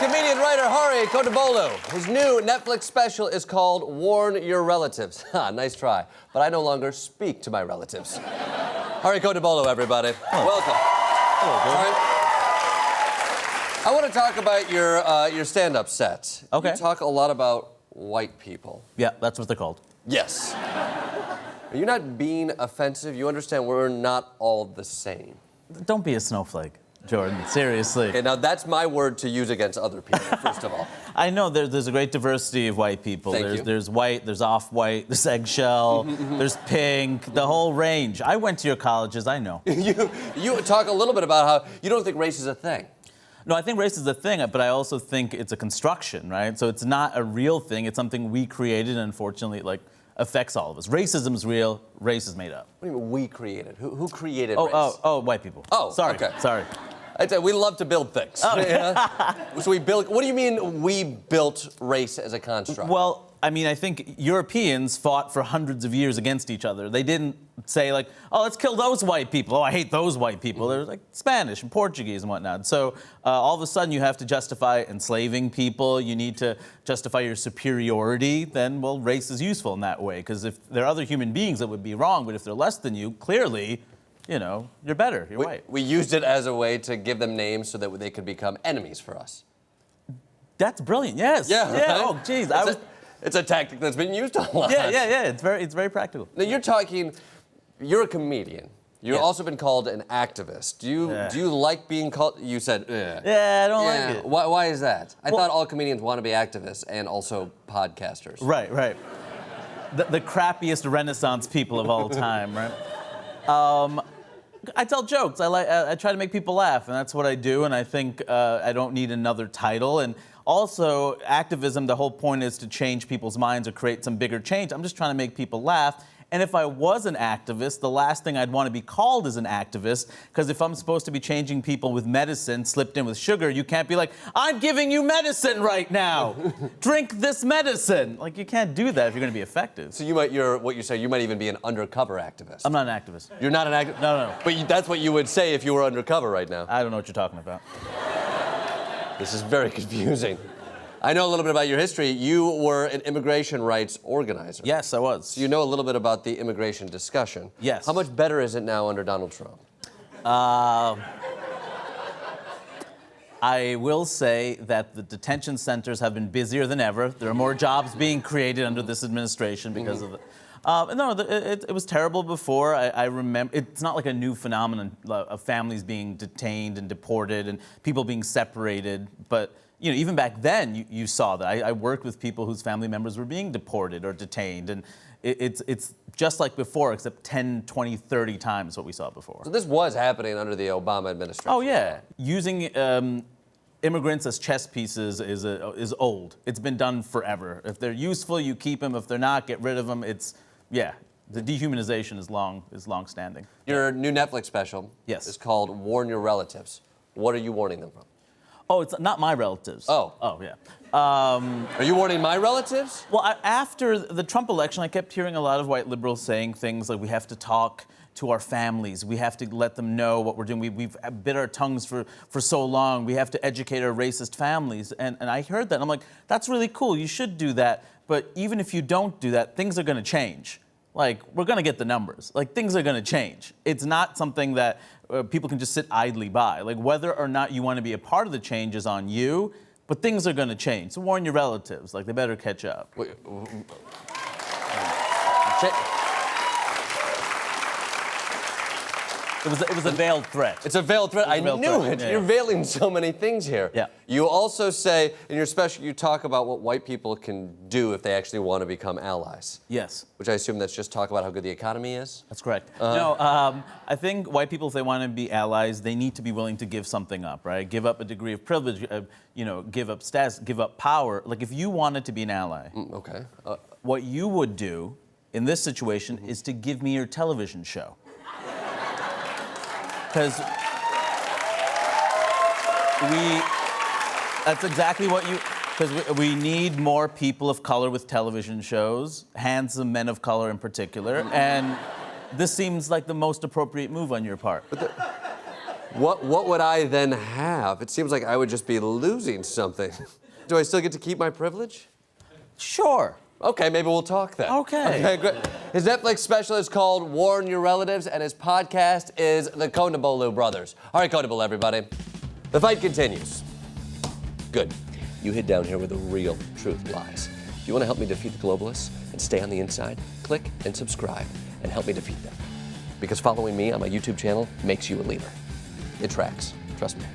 comedian writer Hari Kondabolu, whose new Netflix special is called Warn Your Relatives. Ha, nice try. But I no longer speak to my relatives. Hari Kondabolu, everybody. Welcome. Hello, I want to talk about your stand-up set. Okay. You talk a lot about white people. Yeah, that's what they're called. Yes. You're not being offensive. You understand we're not all the same. Don't be a snowflake, Jordan. Seriously. Okay, now that's my word to use against other people, first of all. I know there's a great diversity of white people. Thank you. There's white, there's off-white, there's eggshell, there's pink, the whole range. I went to your colleges, I know. You talk a little bit about how you don't think race is a thing. No, I think race is a thing, but I also think it's a construction, right? So it's not a real thing. It's something we created, and unfortunately, it, affects all of us. Racism's real. Race is made up. What do you mean we created? Who created race? Oh, white people. Oh, sorry. okay. Sorry. I'd say we love to build things. Oh. Yeah. So we built. What do you mean we built race as a construct? Well, I mean, I think Europeans fought for hundreds of years against each other. They didn't say oh, let's kill those white people. Oh, I hate those white people. There's Spanish and Portuguese and whatnot. So all of a sudden you have to justify enslaving people. You need to justify your superiority. Then, well, race is useful in that way. Because if there are other human beings that would be wrong, but if they're less than you, clearly, you're better. You're white. We used it as a way to give them names so that they could become enemies for us. That's brilliant. Yes. Yeah. Right? Oh, geez. It's a tactic that's been used a lot. Yeah. It's very practical. Now you're a comedian. You've also been called an activist. Do you like being called? You said, Yeah, I don't like it. Why is that? I thought all comedians want to be activists and also podcasters. Right. The crappiest Renaissance people of all time, right? I tell jokes. I try to make people laugh, and that's what I do. And I think I don't need another title. And also, activism, the whole point is to change people's minds or create some bigger change. I'm just trying to make people laugh. And if I was an activist, the last thing I'd want to be called is an activist, because if I'm supposed to be changing people with medicine slipped in with sugar, you can't be like, I'm giving you medicine right now. Drink this medicine. You can't do that if you're going to be effective. So you might even be an undercover activist. I'm not an activist. You're not an activist? No. But that's what you would say if you were undercover right now. I don't know what you're talking about. This is very confusing. I know a little bit about your history. You were an immigration rights organizer. Yes, I was. So you know a little bit about the immigration discussion. Yes. How much better is it now under Donald Trump? I will say that the detention centers have been busier than ever. There are more jobs being created under this administration because of it. It was terrible before. I remember, it's not like a new phenomenon of families being detained and deported and people being separated, but even back then, you saw that. I worked with people whose family members were being deported or detained, and it's just like before, except 10, 20, 30 times what we saw before. So this was happening under the Obama administration. Oh, yeah. Using immigrants as chess pieces is old. It's been done forever. If they're useful, you keep them. If they're not, get rid of them. The dehumanization is long standing. Your new Netflix special is called Warn Your Relatives. What are you warning them from? Oh, it's not my relatives. Oh, yeah. Are you warning my relatives? Well, after the Trump election, I kept hearing a lot of white liberals saying things like, we have to talk to our families. We have to let them know what we're doing. We've bit our tongues for so long. We have to educate our racist families. And I heard that. And I'm like, that's really cool. You should do that. But even if you don't do that, things are going to change. We're going to get the numbers. Things are going to change. It's not something that people can just sit idly by. Whether or not you want to be a part of the change is on you, but things are going to change. So warn your relatives. They better catch up. It was a veiled threat. It's a veiled threat. I knew it. Yeah. You're veiling so many things here. Yeah. You also say in your special, you talk about what white people can do if they actually want to become allies. Yes. Which I assume that's just talk about how good the economy is? That's correct. I think white people, if they want to be allies, they need to be willing to give something up, right? Give up a degree of privilege, give up status, give up power. If you wanted to be an ally, what you would do in this situation is to give me your television show. Because that's exactly what because we need more people of color with television shows, handsome men of color in particular, and this seems like the most appropriate move on your part. What would I then have? It seems like I would just be losing something. Do I still get to keep my privilege? Sure. Okay, maybe we'll talk then. Okay. Great. His Netflix special is called Warn Your Relatives, and his podcast is The Konabolu Brothers. All right, Konabolu, everybody. The fight continues. Good. You hid down here where the real truth lies. If you want to help me defeat the globalists and stay on the inside, click and subscribe and help me defeat them. Because following me on my YouTube channel makes you a leader. It tracks. Trust me.